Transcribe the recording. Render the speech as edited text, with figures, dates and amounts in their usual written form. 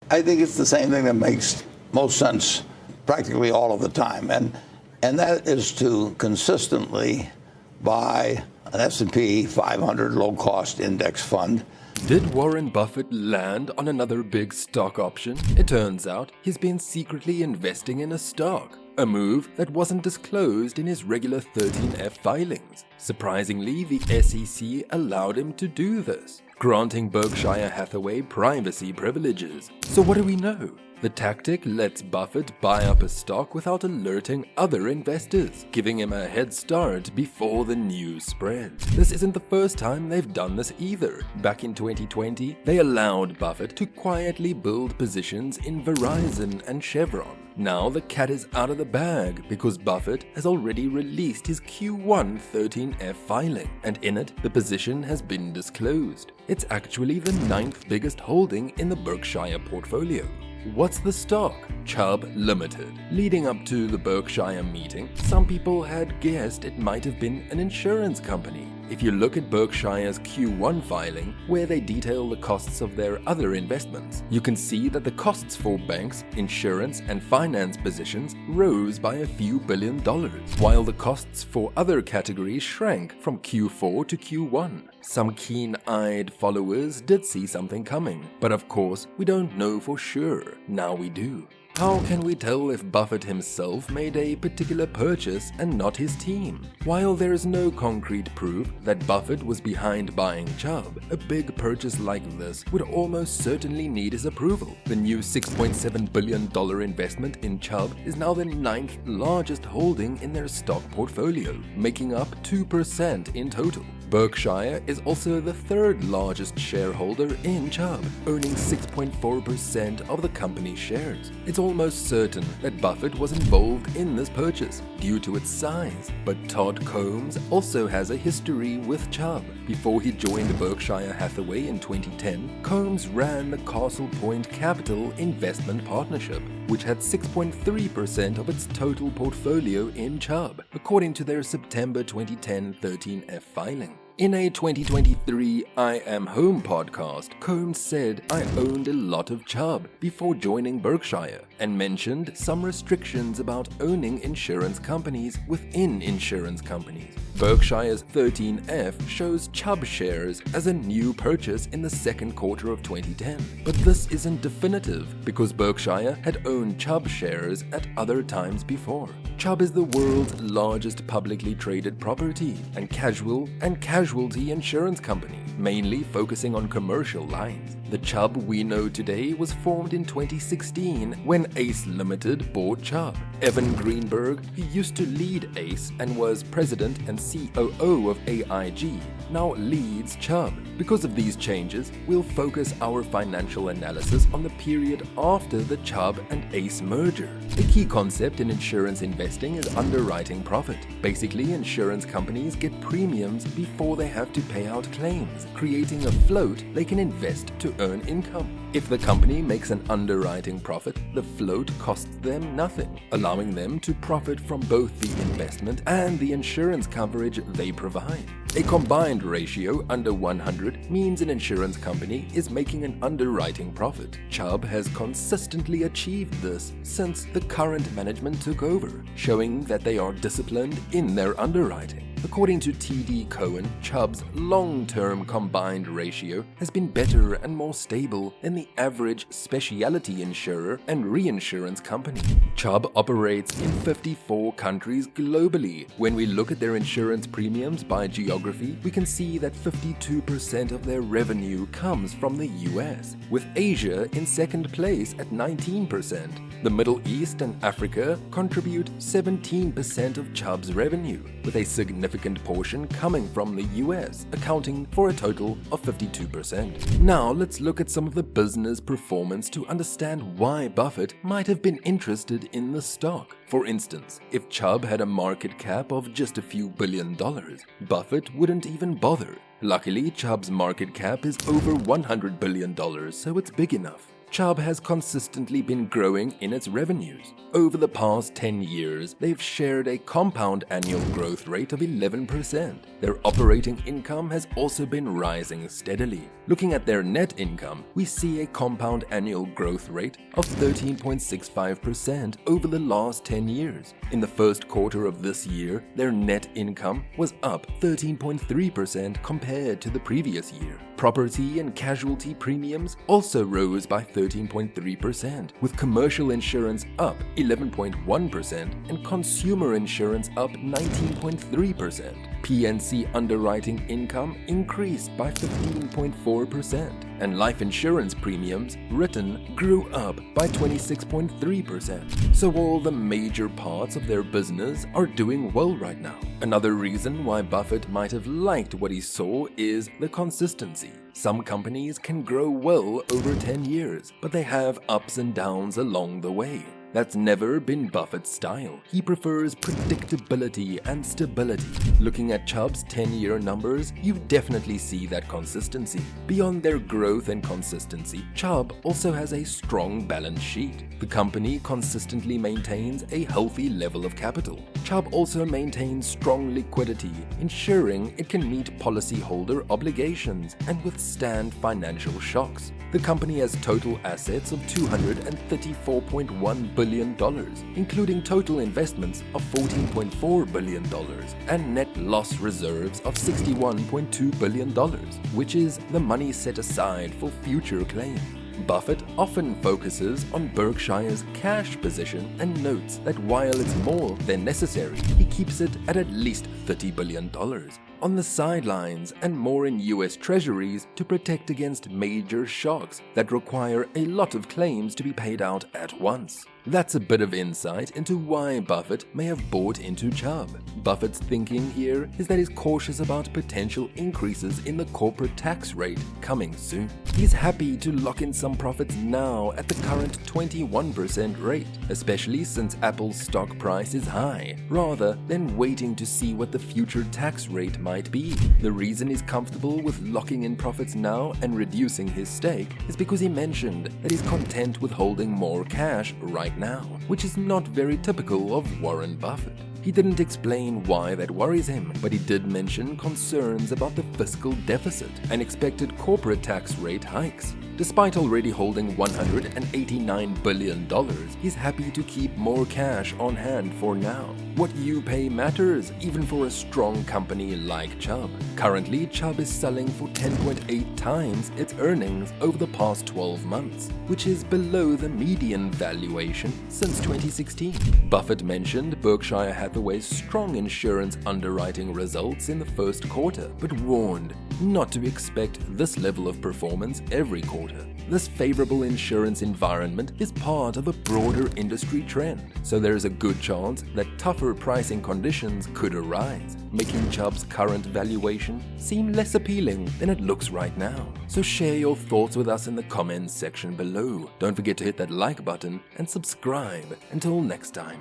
I think it's the same thing that makes most sense practically all of the time, and that is to consistently buy an S&P 500 low-cost index fund. Did Warren Buffett land on another big stock option? It turns out he's been secretly investing in a stock, a move that wasn't disclosed in his regular 13F filings. Surprisingly, the SEC allowed him to do this, granting Berkshire Hathaway privacy privileges. So what do we know? The tactic lets Buffett buy up a stock without alerting other investors, giving him a head start before the news spreads. This isn't the first time they've done this either. Back in 2020, they allowed Buffett to quietly build positions in Verizon and Chevron. Now the cat is out of the bag because Buffett has already released his Q1 13F filing, and in it, the position has been disclosed. It's actually the 9th biggest holding in the Berkshire portfolio. What's the stock? Chubb Limited. Leading up to the Berkshire meeting, some people had guessed it might have been an insurance company. If you look at Berkshire's Q1 filing, where they detail the costs of their other investments, you can see that the costs for banks, insurance, and finance positions rose by a few $1 billion, while the costs for other categories shrank from Q4 to Q1. Some keen-eyed followers did see something coming, but of course, we don't know for sure. Now we do. How can we tell if Buffett himself made a particular purchase and not his team? While there is no concrete proof that Buffett was behind buying Chubb, a big purchase like this would almost certainly need his approval. The new $6.7 billion investment in Chubb is now the 9th largest holding in their stock portfolio, making up 2% in total. Berkshire is also the 3rd largest shareholder in Chubb, owning 6.4% of the company's shares. It's almost certain that Buffett was involved in this purchase due to its size, but Todd Combs also has a history with Chubb. Before he joined Berkshire Hathaway in 2010, Combs ran the Castle Point Capital Investment Partnership, which had 6.3% of its total portfolio in Chubb, according to their September 2010 13F filing. In a 2023 I Am Home podcast, Combs said, "I owned a lot of Chubb before joining Berkshire," and mentioned some restrictions about owning insurance companies within insurance companies. Berkshire's 13F shows Chubb shares as a new purchase in the second quarter of 2010. But this isn't definitive because Berkshire had owned Chubb shares at other times before. Chubb is the world's largest publicly traded property and casualty insurance company, mainly focusing on commercial lines. The Chubb we know today was formed in 2016 when Ace Limited bought Chubb. Evan Greenberg, who used to lead Ace and was president and COO of AIG, now leads Chubb. Because of these changes, we'll focus our financial analysis on the period after the Chubb and Ace merger. The key concept in insurance investing is underwriting profit. Basically, insurance companies get premiums before they have to pay out claims, creating a float they can invest to earn income. If the company makes an underwriting profit, the float costs them nothing, allowing them to profit from both the investment and the insurance coverage they provide. A combined ratio under 100 means an insurance company is making an underwriting profit. Chubb has consistently achieved this since the current management took over, showing that they are disciplined in their underwriting. According to TD Cowen, Chubb's long-term combined ratio has been better and more stable than the average specialty insurer and reinsurance company. Chubb operates in 54 countries globally. When we look at their insurance premiums by geography, we can see that 52% of their revenue comes from the US, with Asia in second place at 19%. The Middle East and Africa contribute 17% of Chubb's revenue, with a significant portion coming from the US, accounting for a total of 52%. Now let's look at some of the business performance to understand why Buffett might have been interested in the stock. For instance, if Chubb had a market cap of just a few $1 billion, Buffett wouldn't even bother. Luckily, Chubb's market cap is over $100 billion, so it's big enough. Chubb has consistently been growing in its revenues. Over the past 10 years, they've shared a compound annual growth rate of 11%. Their operating income has also been rising steadily. Looking at their net income, we see a compound annual growth rate of 13.65% over the last 10 years. In the first quarter of this year, their net income was up 13.3% compared to the previous year. Property and casualty premiums also rose by 13.3%, with commercial insurance up 11.1% and consumer insurance up 19.3%. P&C underwriting income increased by 15.4%, and life insurance premiums written grew up by 26.3%. So all the major parts of their business are doing well right now. Another reason why Buffett might have liked what he saw is the consistency. Some companies can grow well over 10 years, but they have ups and downs along the way. That's never been Buffett's style. He prefers predictability and stability. Looking at Chubb's 10-year numbers, you definitely see that consistency. Beyond their growth and consistency, Chubb also has a strong balance sheet. The company consistently maintains a healthy level of capital. Chubb also maintains strong liquidity, ensuring it can meet policyholder obligations and withstand financial shocks. The company has total assets of $234.1 billion, including total investments of $14.4 billion and net loss reserves of $61.2 billion, which is the money set aside for future claims. Buffett often focuses on Berkshire's cash position and notes that while it's more than necessary, he keeps it at least $30 billion on the sidelines and more in US Treasuries to protect against major shocks that require a lot of claims to be paid out at once. That's a bit of insight into why Buffett may have bought into Chubb. Buffett's thinking here is that he's cautious about potential increases in the corporate tax rate coming soon. He's happy to lock in some profits now at the current 21% rate, especially since Apple's stock price is high, rather than waiting to see what the future tax rate might be. The reason he's comfortable with locking in profits now and reducing his stake is because he mentioned that he's content with holding more cash right now, which is not very typical of Warren Buffett. He didn't explain why that worries him, but he did mention concerns about the fiscal deficit and expected corporate tax rate hikes. Despite already holding $189 billion, he's happy to keep more cash on hand for now. What you pay matters, even for a strong company like Chubb. Currently, Chubb is selling for 10.8 times its earnings over the past 12 months, which is below the median valuation since 2016. Buffett mentioned Berkshire Hathaway's strong insurance underwriting results in the first quarter, but warned not to expect this level of performance every quarter. This favorable insurance environment is part of a broader industry trend, so there is a good chance that tougher pricing conditions could arise, making Chubb's current valuation seem less appealing than it looks right now. So share your thoughts with us in the comments section below. Don't forget to hit that like button and subscribe. Until next time.